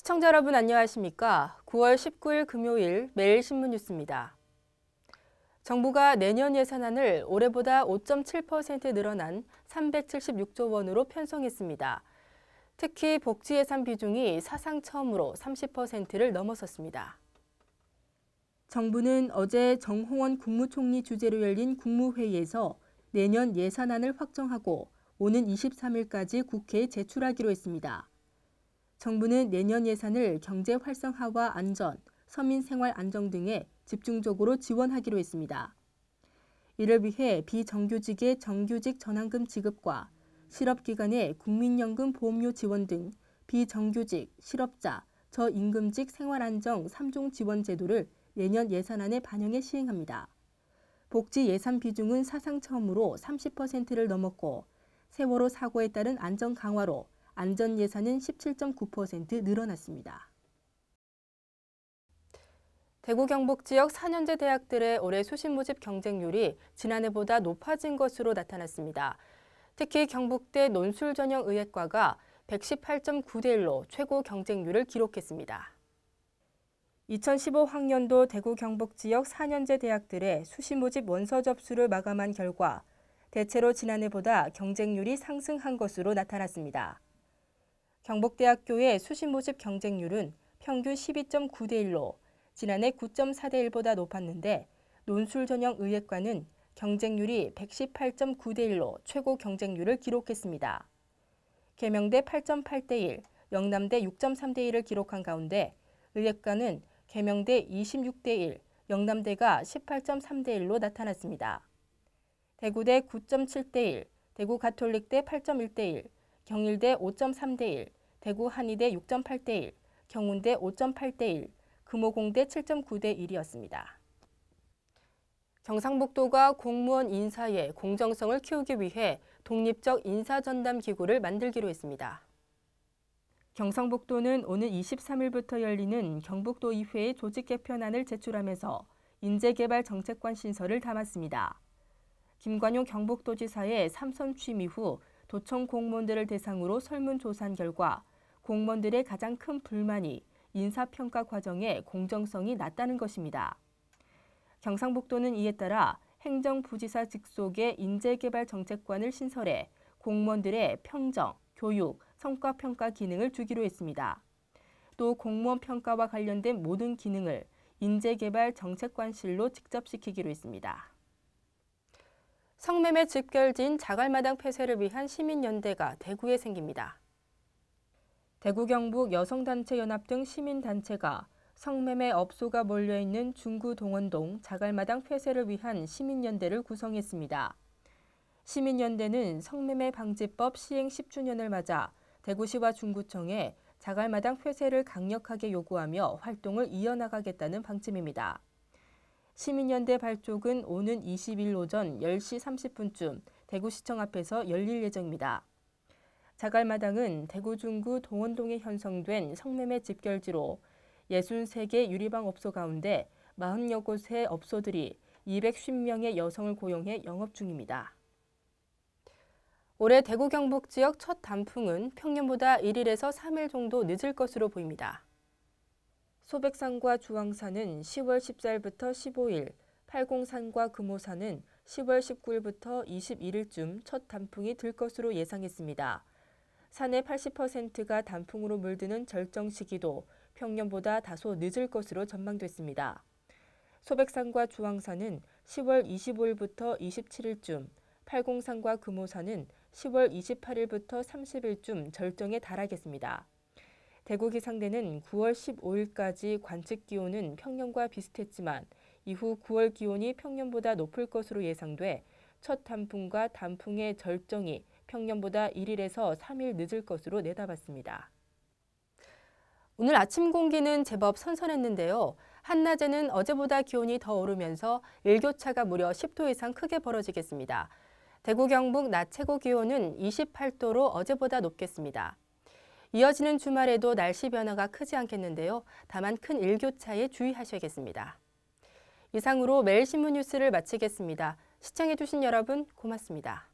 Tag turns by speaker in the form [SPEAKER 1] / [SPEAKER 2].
[SPEAKER 1] 시청자 여러분 안녕하십니까? 9월 19일 금요일 매일신문 뉴스입니다. 정부가 내년 예산안을 올해보다 5.7% 늘어난 376조 원으로 편성했습니다. 특히 복지 예산 비중이 사상 처음으로 30%를 넘어섰습니다. 정부는 어제 정홍원 국무총리 주재로 열린 국무회의에서 내년 예산안을 확정하고 오는 23일까지 국회에 제출하기로 했습니다. 정부는 내년 예산을 경제 활성화와 안전, 서민 생활 안정 등에 집중적으로 지원하기로 했습니다. 이를 위해 비정규직의 정규직 전환금 지급과 실업기간의 국민연금 보험료 지원 등 비정규직, 실업자, 저임금직 생활안정 3종 지원 제도를 내년 예산안에 반영해 시행합니다. 복지 예산 비중은 사상 처음으로 30%를 넘었고 세월호 사고에 따른 안전 강화로 안전 예산은 17.9% 늘어났습니다. 대구 경북 지역 4년제 대학들의 올해 수신 모집 경쟁률이 지난해보다 높아진 것으로 나타났습니다. 특히 경북대 논술 전형 의예과가 118.9대 1로 최고 경쟁률을 기록했습니다. 2015학년도 대구 경북 지역 4년제 대학들의 수시 모집 원서 접수를 마감한 결과 대체로 지난해보다 경쟁률이 상승한 것으로 나타났습니다. 경북대학교의 수시 모집 경쟁률은 평균 12.9대 1로 지난해 9.4대 1보다 높았는데 논술 전형 의예과는 경쟁률이 118.9대 1로 최고 경쟁률을 기록했습니다. 계명대 8.8대 1, 영남대 6.3대 1을 기록한 가운데 의예과는 계명대 26대 1, 영남대가 18.3대 1로 나타났습니다. 대구대 9.7대 1, 대구 가톨릭대 8.1대 1, 경일대 5.3대 1, 대구 한의대 6.8대 1, 경운대 5.8대 1, 금호공대 7.9대 1이었습니다. 경상북도가 공무원 인사의 공정성을 키우기 위해 독립적 인사전담 기구를 만들기로 했습니다. 경상북도는 오는 23일부터 열리는 경북도의회에 조직 개편안을 제출하면서 인재개발 정책관 신설을 담았습니다. 김관용 경북도지사의 3선 취임 이후 도청 공무원들을 대상으로 설문조사한 결과 공무원들의 가장 큰 불만이 인사평가 과정의 공정성이 낮다는 것입니다. 경상북도는 이에 따라 행정부지사 직속의 인재개발 정책관을 신설해 공무원들의 평정, 교육, 성과평가 기능을 주기로 했습니다. 또 공무원 평가와 관련된 모든 기능을 인재개발 정책관실로 직접시키기로 했습니다. 성매매 집결지인 자갈마당 폐쇄를 위한 시민연대가 대구에 생깁니다. 대구 경북 여성단체연합 등 시민단체가 성매매 업소가 몰려있는 중구 동원동 자갈마당 폐쇄를 위한 시민연대를 구성했습니다. 시민연대는 성매매 방지법 시행 10주년을 맞아 대구시와 중구청에 자갈마당 폐쇄를 강력하게 요구하며 활동을 이어나가겠다는 방침입니다. 시민연대 발족은 오는 20일 오전 10시 30분쯤 대구시청 앞에서 열릴 예정입니다. 자갈마당은 대구 중구 동원동에 형성된 성매매 집결지로 63개 유리방 업소 가운데 40여 곳의 업소들이 250명의 여성을 고용해 영업 중입니다. 올해 대구 경북 지역 첫 단풍은 평년보다 1일에서 3일 정도 늦을 것으로 보입니다. 소백산과 주황산은 10월 14일부터 15일, 팔공산과 금오산은 10월 19일부터 21일쯤 첫 단풍이 들 것으로 예상했습니다. 산의 80%가 단풍으로 물드는 절정 시기도 평년보다 다소 늦을 것으로 전망됐습니다. 소백산과 주황산은 10월 25일부터 27일쯤, 팔공산과 금오산은 10월 28일부터 30일쯤 절정에 달하겠습니다. 대구기상대는 9월 15일까지 관측 기온은 평년과 비슷했지만 이후 9월 기온이 평년보다 높을 것으로 예상돼 첫 단풍과 단풍의 절정이 평년보다 1일에서 3일 늦을 것으로 내다봤습니다. 오늘 아침 공기는 제법 선선했는데요. 한낮에는 어제보다 기온이 더 오르면서 일교차가 무려 10도 이상 크게 벌어지겠습니다. 대구 경북 낮 최고 기온은 28도로 어제보다 높겠습니다. 이어지는 주말에도 날씨 변화가 크지 않겠는데요. 다만 큰 일교차에 주의하셔야겠습니다. 이상으로 매일신문 뉴스를 마치겠습니다. 시청해주신 여러분 고맙습니다.